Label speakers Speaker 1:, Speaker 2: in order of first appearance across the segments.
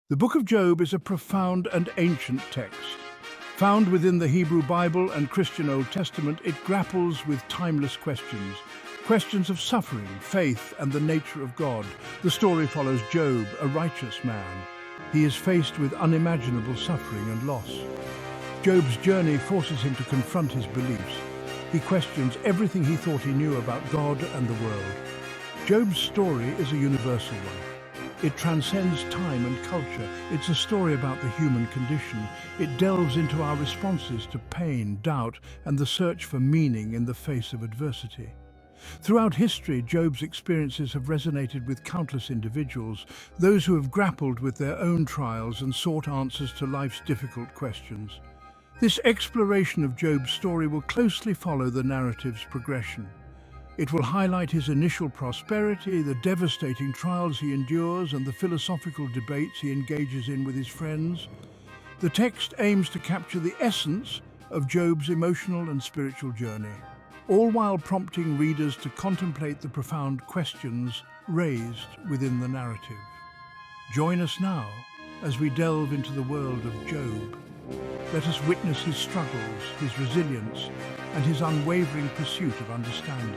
Speaker 1: The book of Job is a profound and ancient text. Found within the Hebrew Bible and Christian Old Testament, it grapples with timeless questions. Questions of suffering, faith, and the nature of God. The story follows Job, a righteous man. He is faced with unimaginable suffering and loss. Job's journey forces him to confront his beliefs. He questions everything he thought he knew about God and the world. Job's story is a universal one. It transcends time and culture. It's a story about the human condition. It delves into our responses to pain, doubt, and the search for meaning in the face of adversity. Throughout history, Job's experiences have resonated with countless individuals, those who have grappled with their own trials and sought answers to life's difficult questions. This exploration of Job's story will closely follow the narrative's progression. It will highlight his initial prosperity, the devastating trials he endures, and the philosophical debates he engages in with his friends. The text aims to capture the essence of Job's emotional and spiritual journey, all while prompting readers to contemplate the profound questions raised within the narrative. Join us now as we delve into the world of Job. Let us witness his struggles, his resilience, and his unwavering pursuit of understanding.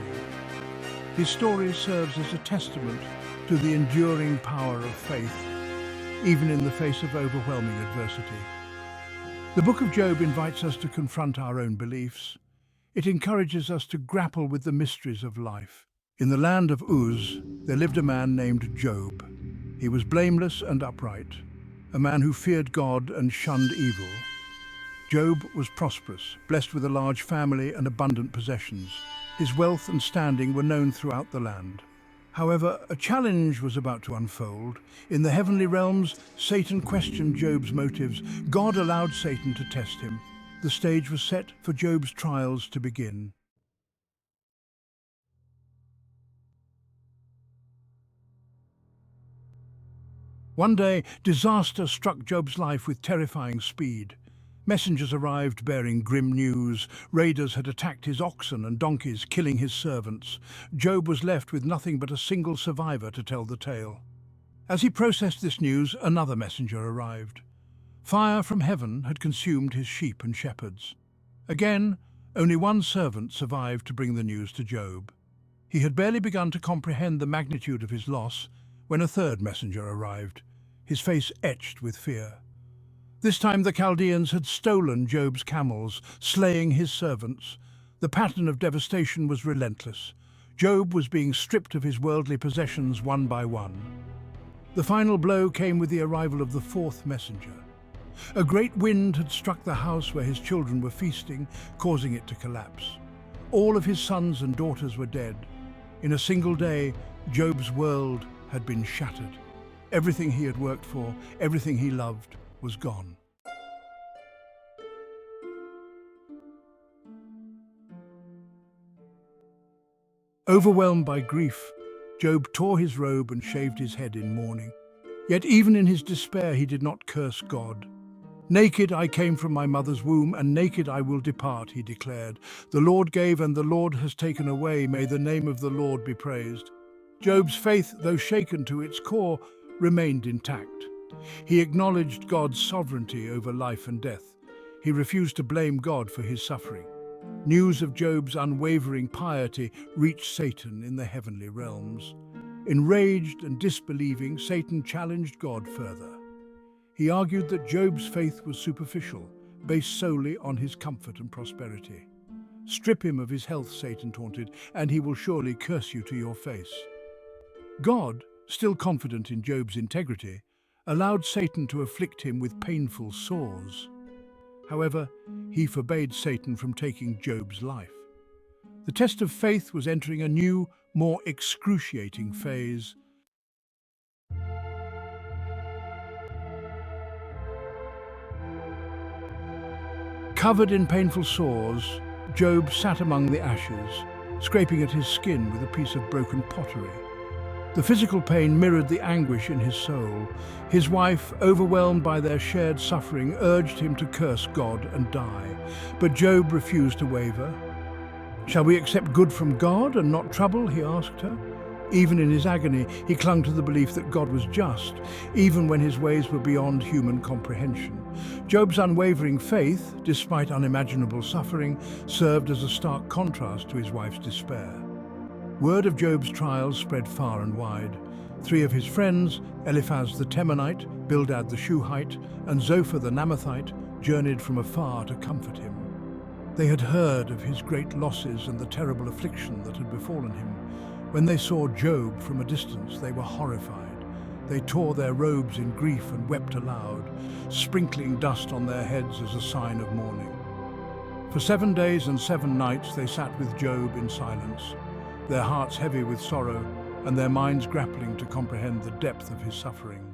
Speaker 1: His story serves as a testament to the enduring power of faith, even in the face of overwhelming adversity. The book of Job invites us to confront our own beliefs. It encourages us to grapple with the mysteries of life. In the land of Uz, there lived a man named Job. He was blameless and upright, a man who feared God and shunned evil. Job was prosperous, blessed with a large family and abundant possessions. His wealth and standing were known throughout the land. However, a challenge was about to unfold. In the heavenly realms, Satan questioned Job's motives. God allowed Satan to test him. The stage was set for Job's trials to begin. One day, disaster struck Job's life with terrifying speed. Messengers arrived bearing grim news. Raiders had attacked his oxen and donkeys, killing his servants. Job was left with nothing but a single survivor to tell the tale. As he processed this news, another messenger arrived. Fire from heaven had consumed his sheep and shepherds. Again, only one servant survived to bring the news to Job. He had barely begun to comprehend the magnitude of his loss when a third messenger arrived, his face etched with fear. This time the Chaldeans had stolen Job's camels, slaying his servants. The pattern of devastation was relentless. Job was being stripped of his worldly possessions one by one. The final blow came with the arrival of the fourth messenger. A great wind had struck the house where his children were feasting, causing it to collapse. All of his sons and daughters were dead. In a single day, Job's world had been shattered. Everything he had worked for, everything he loved, was gone. Overwhelmed by grief, Job tore his robe and shaved his head in mourning. Yet even in his despair he did not curse God. "Naked I came from my mother's womb, and naked I will depart," he declared. "The Lord gave and the Lord has taken away. May the name of the Lord be praised." Job's faith, though shaken to its core, remained intact. He acknowledged God's sovereignty over life and death. He refused to blame God for his suffering. News of Job's unwavering piety reached Satan in the heavenly realms. Enraged and disbelieving, Satan challenged God further. He argued that Job's faith was superficial, based solely on his comfort and prosperity. "Strip him of his health," Satan taunted, "and he will surely curse you to your face." God, still confident in Job's integrity, allowed Satan to afflict him with painful sores. However, he forbade Satan from taking Job's life. The test of faith was entering a new, more excruciating phase. Covered in painful sores, Job sat among the ashes, scraping at his skin with a piece of broken pottery. The physical pain mirrored the anguish in his soul. His wife, overwhelmed by their shared suffering, urged him to curse God and die. But Job refused to waver. "Shall we accept good from God and not trouble?" he asked her. Even in his agony, he clung to the belief that God was just, even when his ways were beyond human comprehension. Job's unwavering faith, despite unimaginable suffering, served as a stark contrast to his wife's despair. Word of Job's trials spread far and wide. 3 of his friends, Eliphaz the Temanite, Bildad the Shuhite, and Zophar the Naamathite, journeyed from afar to comfort him. They had heard of his great losses and the terrible affliction that had befallen him. When they saw Job from a distance, they were horrified. They tore their robes in grief and wept aloud, sprinkling dust on their heads as a sign of mourning. For 7 days and 7 nights they sat with Job in silence, their hearts heavy with sorrow and their minds grappling to comprehend the depth of his suffering.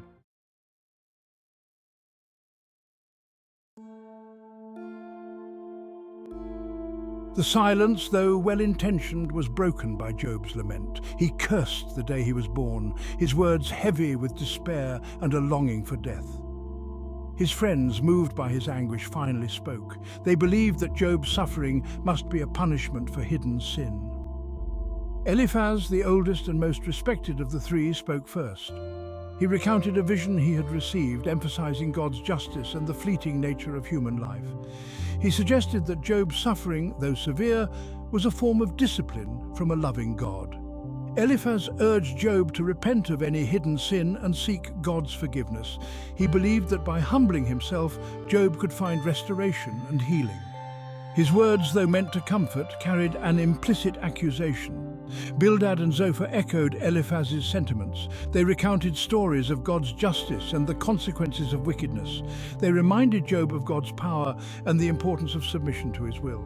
Speaker 1: The silence, though well-intentioned, was broken by Job's lament. He cursed the day he was born, his words heavy with despair and a longing for death. His friends, moved by his anguish, finally spoke. They believed that Job's suffering must be a punishment for hidden sin. Eliphaz, the oldest and most respected of the 3, spoke first. He recounted a vision he had received, emphasizing God's justice and the fleeting nature of human life. He suggested that Job's suffering, though severe, was a form of discipline from a loving God. Eliphaz urged Job to repent of any hidden sin and seek God's forgiveness. He believed that by humbling himself, Job could find restoration and healing. His words, though meant to comfort, carried an implicit accusation. Bildad and Zophar echoed Eliphaz's sentiments. They recounted stories of God's justice and the consequences of wickedness. They reminded Job of God's power and the importance of submission to his will.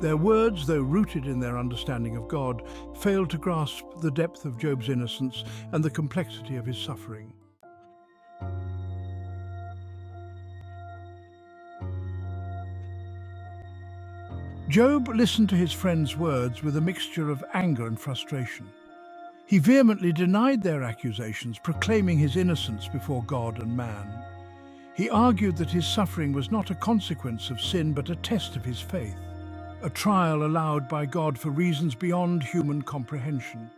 Speaker 1: Their words, though rooted in their understanding of God, failed to grasp the depth of Job's innocence and the complexity of his suffering. Job listened to his friends' words with a mixture of anger and frustration. He vehemently denied their accusations, proclaiming his innocence before God and man. He argued that his suffering was not a consequence of sin but a test of his faith, a trial allowed by God for reasons beyond human comprehension.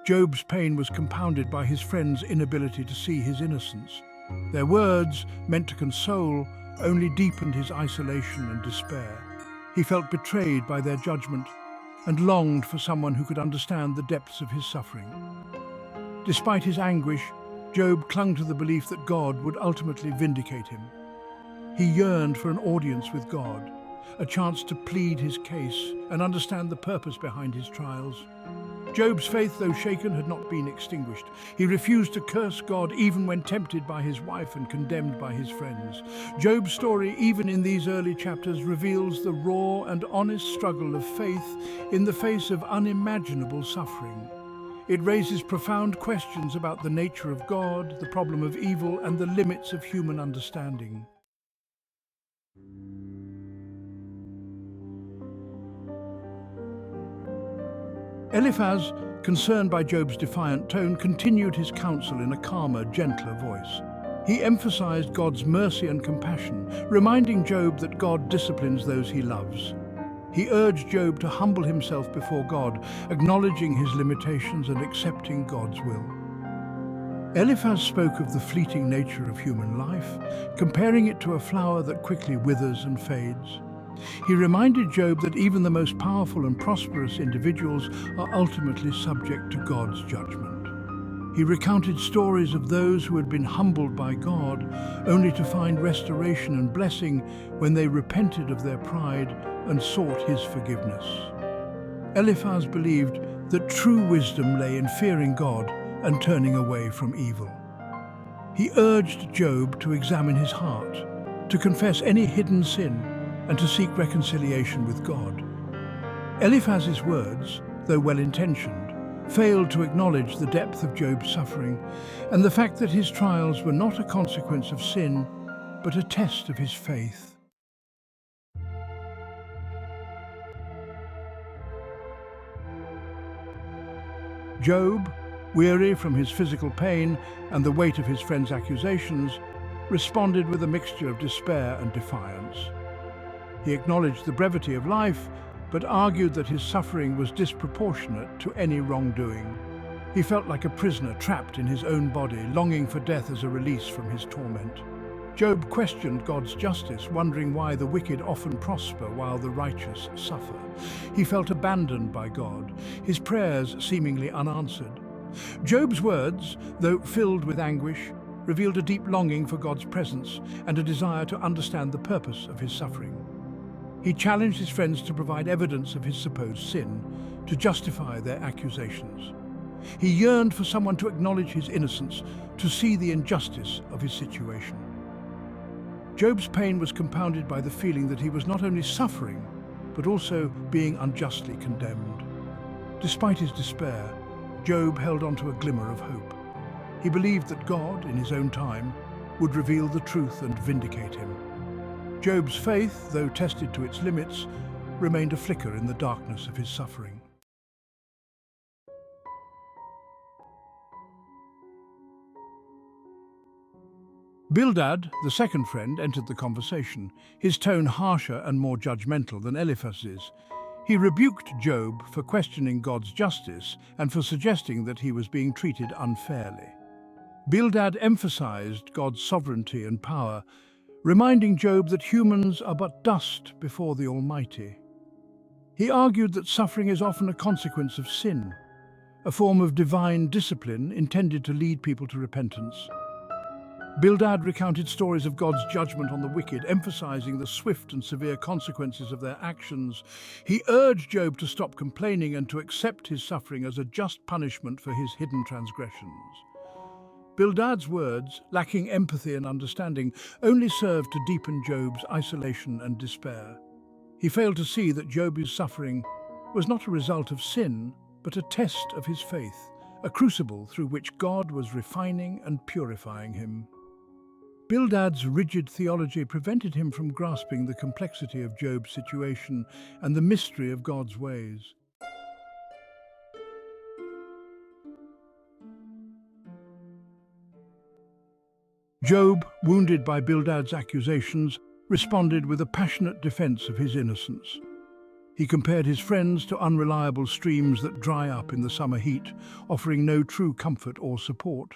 Speaker 1: Job's pain was compounded by his friends' inability to see his innocence. Their words, meant to console, only deepened his isolation and despair. He felt betrayed by their judgment and longed for someone who could understand the depths of his suffering. Despite his anguish, Job clung to the belief that God would ultimately vindicate him. He yearned for an audience with God, a chance to plead his case and understand the purpose behind his trials. Job's faith, though shaken, had not been extinguished. He refused to curse God even when tempted by his wife and condemned by his friends. Job's story, even in these early chapters, reveals the raw and honest struggle of faith in the face of unimaginable suffering. It raises profound questions about the nature of God, the problem of evil, and the limits of human understanding. Eliphaz, concerned by Job's defiant tone, continued his counsel in a calmer, gentler voice. He emphasized God's mercy and compassion, reminding Job that God disciplines those he loves. He urged Job to humble himself before God, acknowledging his limitations and accepting God's will. Eliphaz spoke of the fleeting nature of human life, comparing it to a flower that quickly withers and fades. He reminded Job that even the most powerful and prosperous individuals are ultimately subject to God's judgment. He recounted stories of those who had been humbled by God, only to find restoration and blessing when they repented of their pride and sought his forgiveness. Eliphaz believed that true wisdom lay in fearing God and turning away from evil. He urged Job to examine his heart, to confess any hidden sin, and to seek reconciliation with God. Eliphaz's words, though well-intentioned, failed to acknowledge the depth of Job's suffering and the fact that his trials were not a consequence of sin, but a test of his faith. Job, weary from his physical pain and the weight of his friends' accusations, responded with a mixture of despair and defiance. He acknowledged the brevity of life, but argued that his suffering was disproportionate to any wrongdoing. He felt like a prisoner trapped in his own body, longing for death as a release from his torment. Job questioned God's justice, wondering why the wicked often prosper while the righteous suffer. He felt abandoned by God, his prayers seemingly unanswered. Job's words, though filled with anguish, revealed a deep longing for God's presence and a desire to understand the purpose of his suffering. He challenged his friends to provide evidence of his supposed sin, to justify their accusations. He yearned for someone to acknowledge his innocence, to see the injustice of his situation. Job's pain was compounded by the feeling that he was not only suffering, but also being unjustly condemned. Despite his despair, Job held on to a glimmer of hope. He believed that God, in his own time, would reveal the truth and vindicate him. Job's faith, though tested to its limits, remained a flicker in the darkness of his suffering. Bildad, the second friend, entered the conversation, his tone harsher and more judgmental than Eliphaz's. He rebuked Job for questioning God's justice and for suggesting that he was being treated unfairly. Bildad emphasized God's sovereignty and power, reminding Job that humans are but dust before the Almighty. He argued that suffering is often a consequence of sin, a form of divine discipline intended to lead people to repentance. Bildad recounted stories of God's judgment on the wicked, emphasizing the swift and severe consequences of their actions. He urged Job to stop complaining and to accept his suffering as a just punishment for his hidden transgressions. Bildad's words, lacking empathy and understanding, only served to deepen Job's isolation and despair. He failed to see that Job's suffering was not a result of sin, but a test of his faith, a crucible through which God was refining and purifying him. Bildad's rigid theology prevented him from grasping the complexity of Job's situation and the mystery of God's ways. Job, wounded by Bildad's accusations, responded with a passionate defense of his innocence. He compared his friends to unreliable streams that dry up in the summer heat, offering no true comfort or support.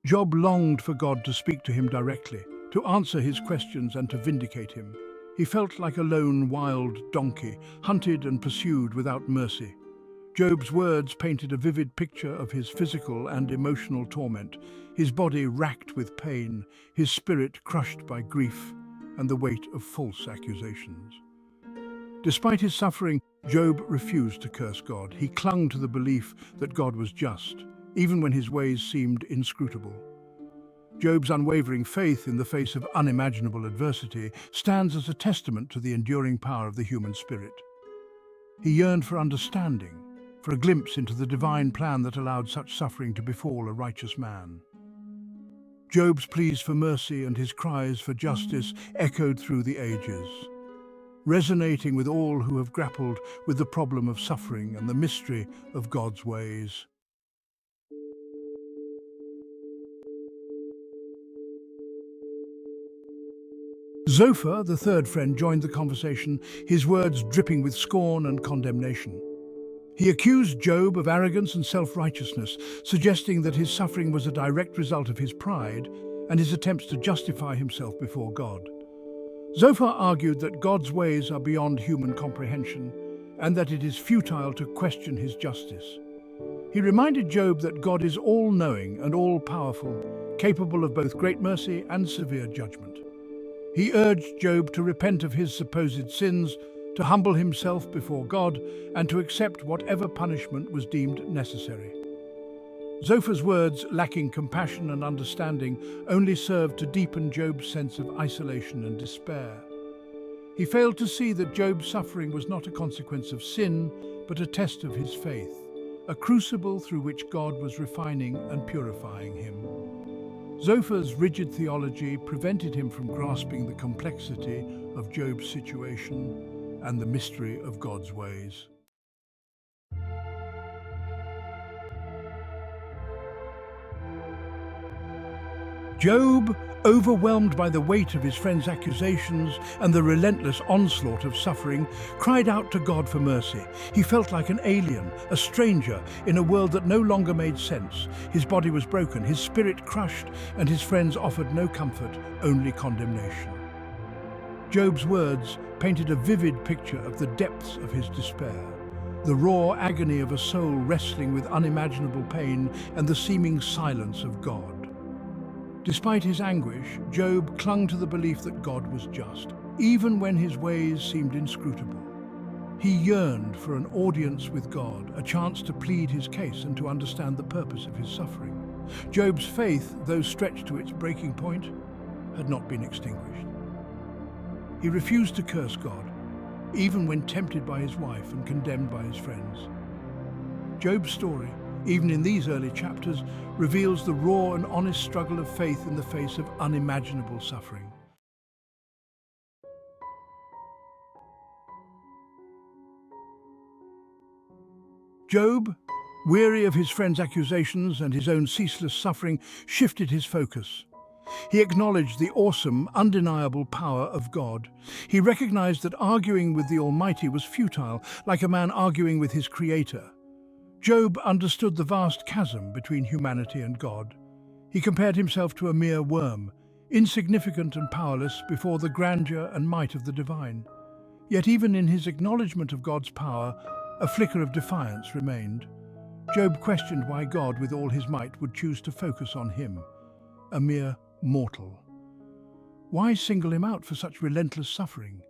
Speaker 1: Job longed for God to speak to him directly, to answer his questions and to vindicate him. He felt like a lone wild donkey, hunted and pursued without mercy. Job's words painted a vivid picture of his physical and emotional torment, his body racked with pain, his spirit crushed by grief and the weight of false accusations. Despite his suffering, Job refused to curse God. He clung to the belief that God was just, even when his ways seemed inscrutable. Job's unwavering faith in the face of unimaginable adversity stands as a testament to the enduring power of the human spirit. He yearned for understanding, for a glimpse into the divine plan that allowed such suffering to befall a righteous man. Job's pleas for mercy and his cries for justice echoed through the ages, resonating with all who have grappled with the problem of suffering and the mystery of God's ways. Zophar, the third friend, joined the conversation, his words dripping with scorn and condemnation. He accused Job of arrogance and self-righteousness, suggesting that his suffering was a direct result of his pride and his attempts to justify himself before God. Zophar argued that God's ways are beyond human comprehension and that it is futile to question his justice. He reminded Job that God is all-knowing and all-powerful, capable of both great mercy and severe judgment. He urged Job to repent of his supposed sins, to humble himself before God, and to accept whatever punishment was deemed necessary. Zophar's words, lacking compassion and understanding, only served to deepen Job's sense of isolation and despair. He failed to see that Job's suffering was not a consequence of sin, but a test of his faith, a crucible through which God was refining and purifying him. Zophar's rigid theology prevented him from grasping the complexity of Job's situation and the mystery of God's ways. Job, overwhelmed by the weight of his friend's accusations and the relentless onslaught of suffering, cried out to God for mercy. He felt like an alien, a stranger, in a world that no longer made sense. His body was broken, his spirit crushed, and his friends offered no comfort, only condemnation. Job's words painted a vivid picture of the depths of his despair, the raw agony of a soul wrestling with unimaginable pain and the seeming silence of God. Despite his anguish, Job clung to the belief that God was just, even when his ways seemed inscrutable. He yearned for an audience with God, a chance to plead his case and to understand the purpose of his suffering. Job's faith, though stretched to its breaking point, had not been extinguished. He refused to curse God, even when tempted by his wife and condemned by his friends. Job's story, even in these early chapters, reveals the raw and honest struggle of faith in the face of unimaginable suffering. Job, weary of his friend's accusations and his own ceaseless suffering, shifted his focus. He acknowledged the awesome, undeniable power of God. He recognized that arguing with the Almighty was futile, like a man arguing with his Creator. Job understood the vast chasm between humanity and God. He compared himself to a mere worm, insignificant and powerless before the grandeur and might of the divine. Yet even in his acknowledgement of God's power, a flicker of defiance remained. Job questioned why God, with all his might, would choose to focus on him, a mere mortal. Why single him out for such relentless suffering?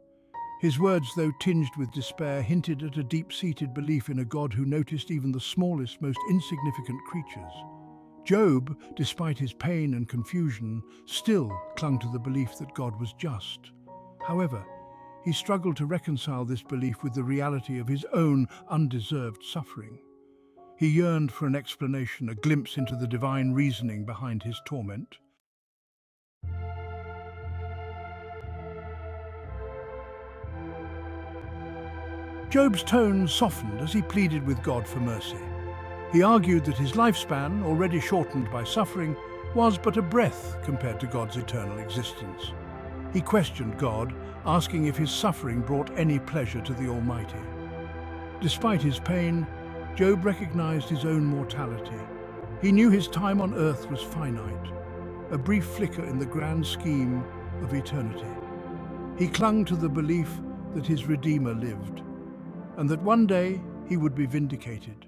Speaker 1: His words, though tinged with despair, hinted at a deep-seated belief in a God who noticed even the smallest, most insignificant creatures. Job, despite his pain and confusion, still clung to the belief that God was just. However, he struggled to reconcile this belief with the reality of his own undeserved suffering. He yearned for an explanation, a glimpse into the divine reasoning behind his torment. Job's tone softened as he pleaded with God for mercy. He argued that his lifespan, already shortened by suffering, was but a breath compared to God's eternal existence. He questioned God, asking if his suffering brought any pleasure to the Almighty. Despite his pain, Job recognized his own mortality. He knew his time on earth was finite, a brief flicker in the grand scheme of eternity. He clung to the belief that his Redeemer lived, and that one day he would be vindicated.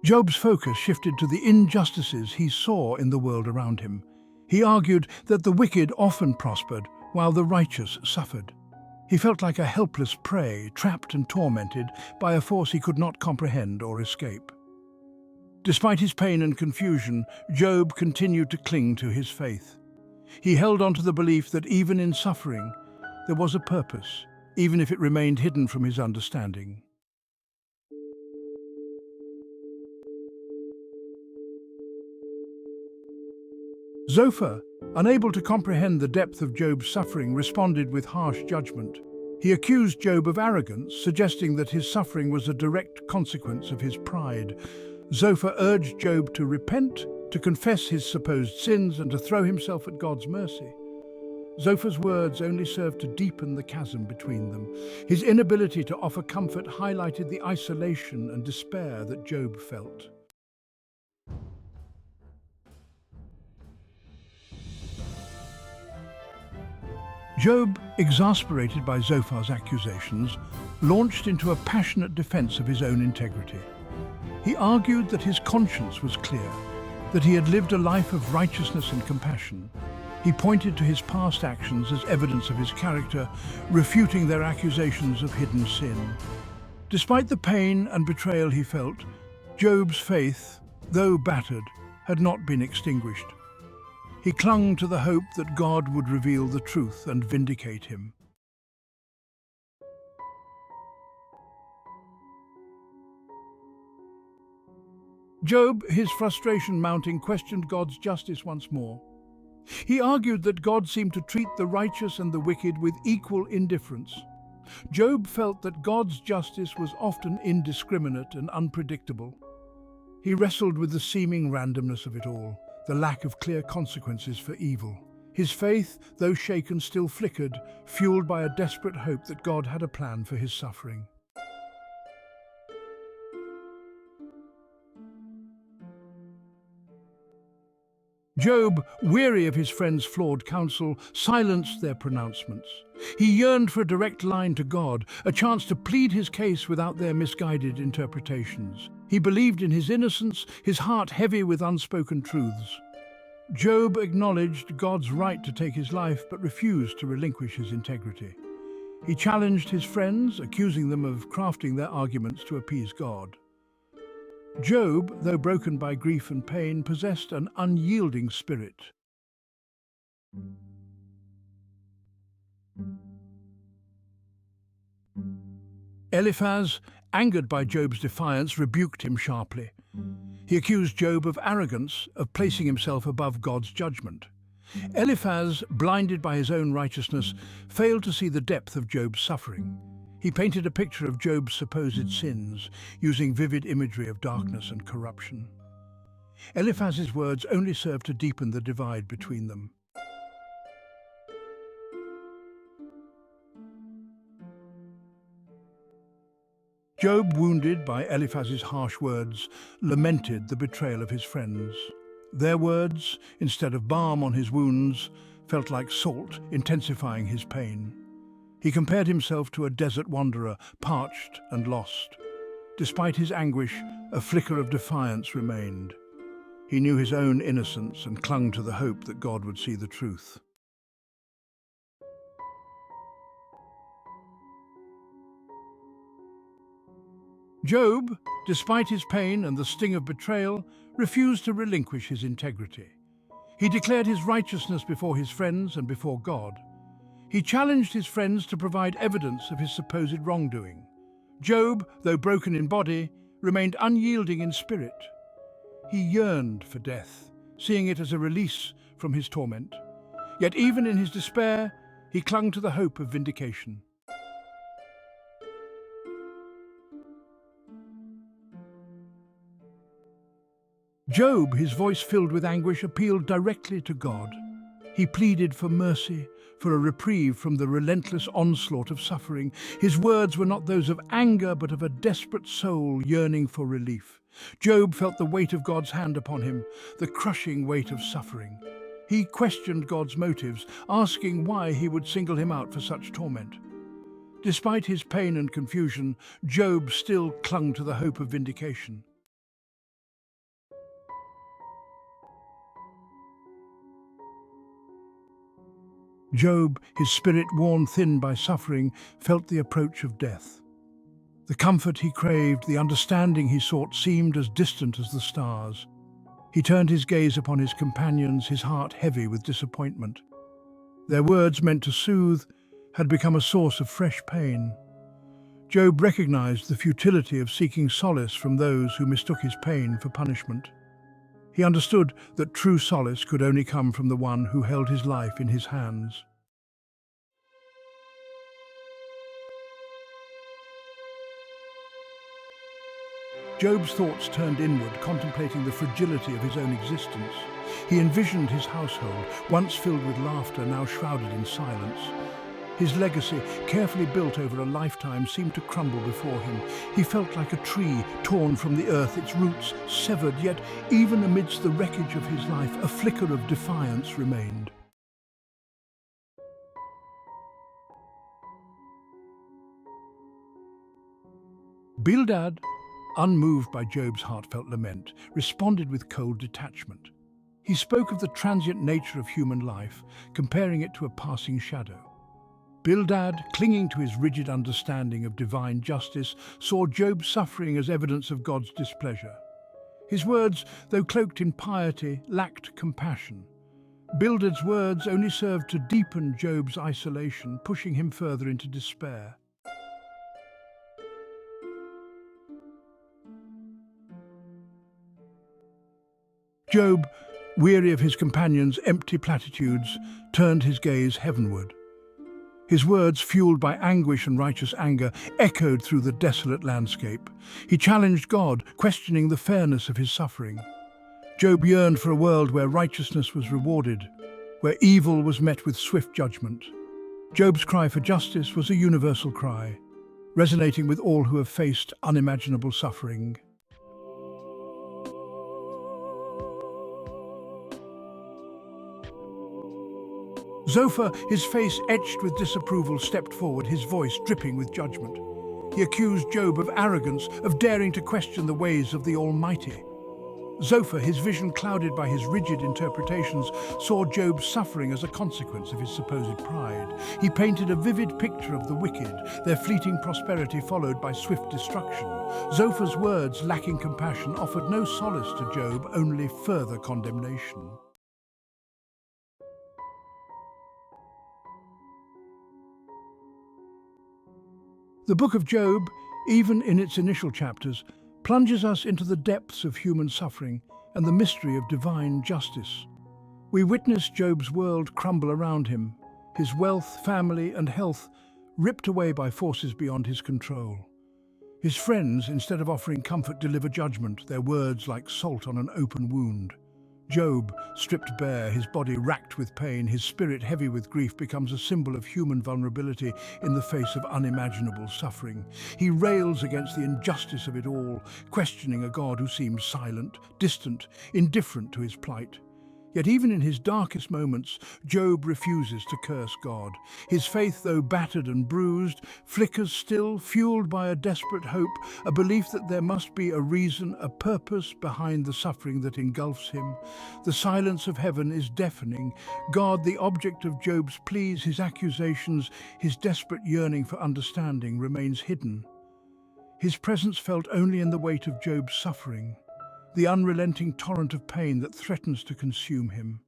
Speaker 1: Job's focus shifted to the injustices he saw in the world around him. He argued that the wicked often prospered while the righteous suffered. He felt like a helpless prey, trapped and tormented by a force he could not comprehend or escape. Despite his pain and confusion, Job continued to cling to his faith. He held on to the belief that even in suffering, there was a purpose, even if it remained hidden from his understanding. Zophar, unable to comprehend the depth of Job's suffering, responded with harsh judgment. He accused Job of arrogance, suggesting that his suffering was a direct consequence of his pride. Zophar urged Job to repent, to confess his supposed sins, and to throw himself at God's mercy. Zophar's words only served to deepen the chasm between them. His inability to offer comfort highlighted the isolation and despair that Job felt. Job, exasperated by Zophar's accusations, launched into a passionate defense of his own integrity. He argued that his conscience was clear, that he had lived a life of righteousness and compassion. He pointed to his past actions as evidence of his character, refuting their accusations of hidden sin. Despite the pain and betrayal he felt, Job's faith, though battered, had not been extinguished. He clung to the hope that God would reveal the truth and vindicate him. Job, his frustration mounting, questioned God's justice once more. He argued that God seemed to treat the righteous and the wicked with equal indifference. Job felt that God's justice was often indiscriminate and unpredictable. He wrestled with the seeming randomness of it all, the lack of clear consequences for evil. His faith, though shaken, still flickered, fueled by a desperate hope that God had a plan for his suffering. Job, weary of his friends' flawed counsel, silenced their pronouncements. He yearned for a direct line to God, a chance to plead his case without their misguided interpretations. He believed in his innocence, his heart heavy with unspoken truths. Job acknowledged God's right to take his life, but refused to relinquish his integrity. He challenged his friends, accusing them of crafting their arguments to appease God. Job, though broken by grief and pain, possessed an unyielding spirit. Eliphaz, angered by Job's defiance, rebuked him sharply. He accused Job of arrogance, of placing himself above God's judgment. Eliphaz, blinded by his own righteousness, failed to see the depth of Job's suffering. He painted a picture of Job's supposed sins, using vivid imagery of darkness and corruption. Eliphaz's words only served to deepen the divide between them. Job, wounded by Eliphaz's harsh words, lamented the betrayal of his friends. Their words, instead of balm on his wounds, felt like salt, intensifying his pain. He compared himself to a desert wanderer, parched and lost. Despite his anguish, a flicker of defiance remained. He knew his own innocence and clung to the hope that God would see the truth. Job, despite his pain and the sting of betrayal, refused to relinquish his integrity. He declared his righteousness before his friends and before God. He challenged his friends to provide evidence of his supposed wrongdoing. Job, though broken in body, remained unyielding in spirit. He yearned for death, seeing it as a release from his torment. Yet even in his despair, he clung to the hope of vindication. Job, his voice filled with anguish, appealed directly to God. He pleaded for mercy, for a reprieve from the relentless onslaught of suffering. His words were not those of anger, but of a desperate soul yearning for relief. Job felt the weight of God's hand upon him, the crushing weight of suffering. He questioned God's motives, asking why he would single him out for such torment. Despite his pain and confusion, Job still clung to the hope of vindication. Job, his spirit worn thin by suffering, felt the approach of death. The comfort he craved, the understanding he sought seemed as distant as the stars. He turned his gaze upon his companions, his heart heavy with disappointment. Their words, meant to soothe, had become a source of fresh pain. Job recognized the futility of seeking solace from those who mistook his pain for punishment. He understood that true solace could only come from the one who held his life in his hands. Job's thoughts turned inward, contemplating the fragility of his own existence. He envisioned his household, once filled with laughter, now shrouded in silence. His legacy, carefully built over a lifetime, seemed to crumble before him. He felt like a tree torn from the earth, its roots severed, yet even amidst the wreckage of his life, a flicker of defiance remained. Bildad, unmoved by Job's heartfelt lament, responded with cold detachment. He spoke of the transient nature of human life, comparing it to a passing shadow. Bildad, clinging to his rigid understanding of divine justice, saw Job's suffering as evidence of God's displeasure. His words, though cloaked in piety, lacked compassion. Bildad's words only served to deepen Job's isolation, pushing him further into despair. Job, weary of his companions' empty platitudes, turned his gaze heavenward. His words, fueled by anguish and righteous anger, echoed through the desolate landscape. He challenged God, questioning the fairness of his suffering. Job yearned for a world where righteousness was rewarded, where evil was met with swift judgment. Job's cry for justice was a universal cry, resonating with all who have faced unimaginable suffering. Zophar, his face etched with disapproval, stepped forward, his voice dripping with judgment. He accused Job of arrogance, of daring to question the ways of the Almighty. Zophar, his vision clouded by his rigid interpretations, saw Job's suffering as a consequence of his supposed pride. He painted a vivid picture of the wicked, their fleeting prosperity followed by swift destruction. Zophar's words, lacking compassion, offered no solace to Job, only further condemnation. The book of Job, even in its initial chapters, plunges us into the depths of human suffering and the mystery of divine justice. We witness Job's world crumble around him, his wealth, family, and health ripped away by forces beyond his control. His friends, instead of offering comfort, deliver judgment, their words like salt on an open wound. Job, stripped bare, his body racked with pain, his spirit heavy with grief, becomes a symbol of human vulnerability in the face of unimaginable suffering. He rails against the injustice of it all, questioning a God who seems silent, distant, indifferent to his plight. Yet even in his darkest moments, Job refuses to curse God. His faith, though battered and bruised, flickers still, fueled by a desperate hope, a belief that there must be a reason, a purpose behind the suffering that engulfs him. The silence of heaven is deafening. God, the object of Job's pleas, his accusations, his desperate yearning for understanding, remains hidden. His presence felt only in the weight of Job's suffering, the unrelenting torrent of pain that threatens to consume him.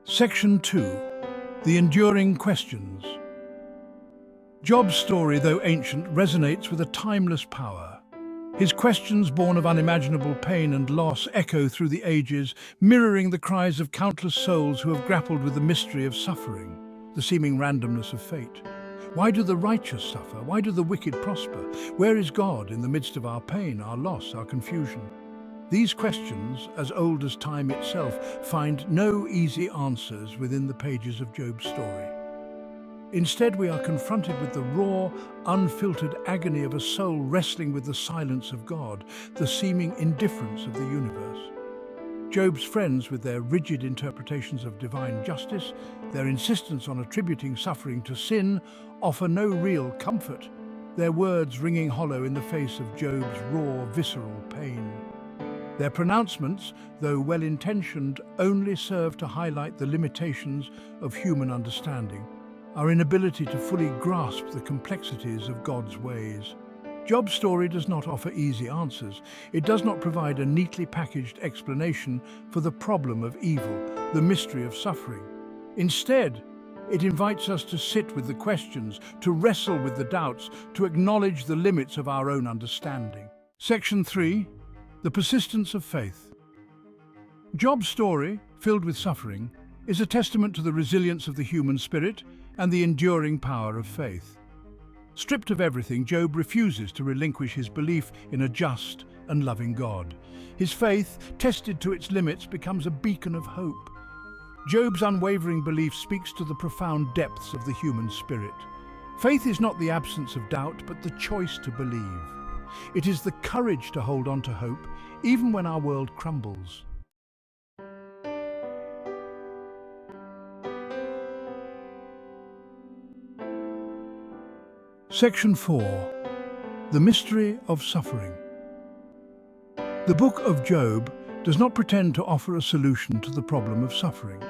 Speaker 1: Section 2. The Enduring Questions. Job's story, though ancient, resonates with a timeless power. His questions, born of unimaginable pain and loss, echo through the ages, mirroring the cries of countless souls who have grappled with the mystery of suffering, the seeming randomness of fate. Why do the righteous suffer? Why do the wicked prosper? Where is God in the midst of our pain, our loss, our confusion? These questions, as old as time itself, find no easy answers within the pages of Job's story. Instead, we are confronted with the raw, unfiltered agony of a soul wrestling with the silence of God, the seeming indifference of the universe. Job's friends, with their rigid interpretations of divine justice, their insistence on attributing suffering to sin, offer no real comfort, their words ringing hollow in the face of Job's raw, visceral pain. Their pronouncements, though well-intentioned, only serve to highlight the limitations of human understanding, our inability to fully grasp the complexities of God's ways. Job's story does not offer easy answers. It does not provide a neatly packaged explanation for the problem of evil, the mystery of suffering. Instead, it invites us to sit with the questions, to wrestle with the doubts, to acknowledge the limits of our own understanding. Section 3. The Persistence of Faith. Job's story, filled with suffering, is a testament to the resilience of the human spirit and the enduring power of faith. Stripped of everything, Job refuses to relinquish his belief in a just and loving God. His faith, tested to its limits, becomes a beacon of hope. Job's unwavering belief speaks to the profound depths of the human spirit. Faith is not the absence of doubt, but the choice to believe. It is the courage to hold on to hope, even when our world crumbles. Section 4. The Mystery of Suffering. The book of Job does not pretend to offer a solution to the problem of suffering.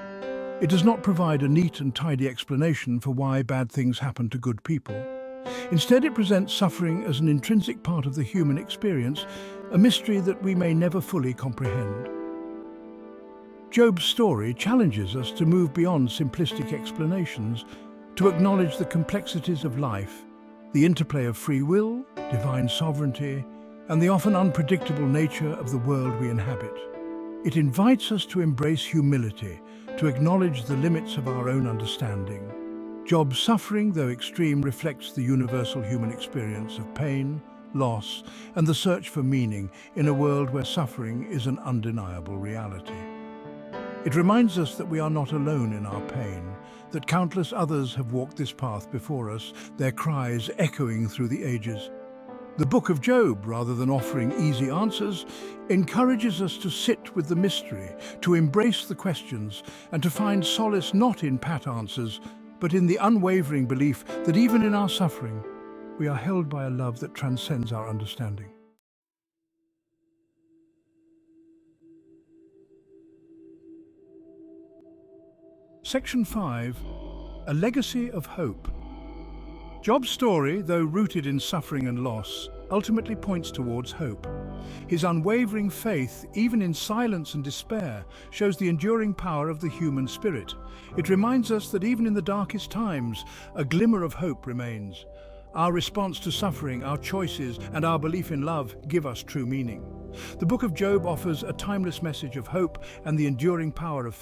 Speaker 1: It does not provide a neat and tidy explanation for why bad things happen to good people. Instead, it presents suffering as an intrinsic part of the human experience, a mystery that we may never fully comprehend. Job's story challenges us to move beyond simplistic explanations, to acknowledge the complexities of life, the interplay of free will, divine sovereignty, and the often unpredictable nature of the world we inhabit. It invites us to embrace humility, to acknowledge the limits of our own understanding. Job's suffering, though extreme, reflects the universal human experience of pain, loss, and the search for meaning in a world where suffering is an undeniable reality. It reminds us that we are not alone in our pain, that countless others have walked this path before us, their cries echoing through the ages. The Book of Job, rather than offering easy answers, encourages us to sit with the mystery, to embrace the questions, and to find solace not in pat answers, but in the unwavering belief that even in our suffering, we are held by a love that transcends our understanding. Section 5. A Legacy of Hope. Job's story, though rooted in suffering and loss, ultimately points towards hope. His unwavering faith, even in silence and despair, shows the enduring power of the human spirit. It reminds us that even in the darkest times, a glimmer of hope remains. Our response to suffering, our choices, and our belief in love give us true meaning. The Book of Job offers a timeless message of hope and the enduring power of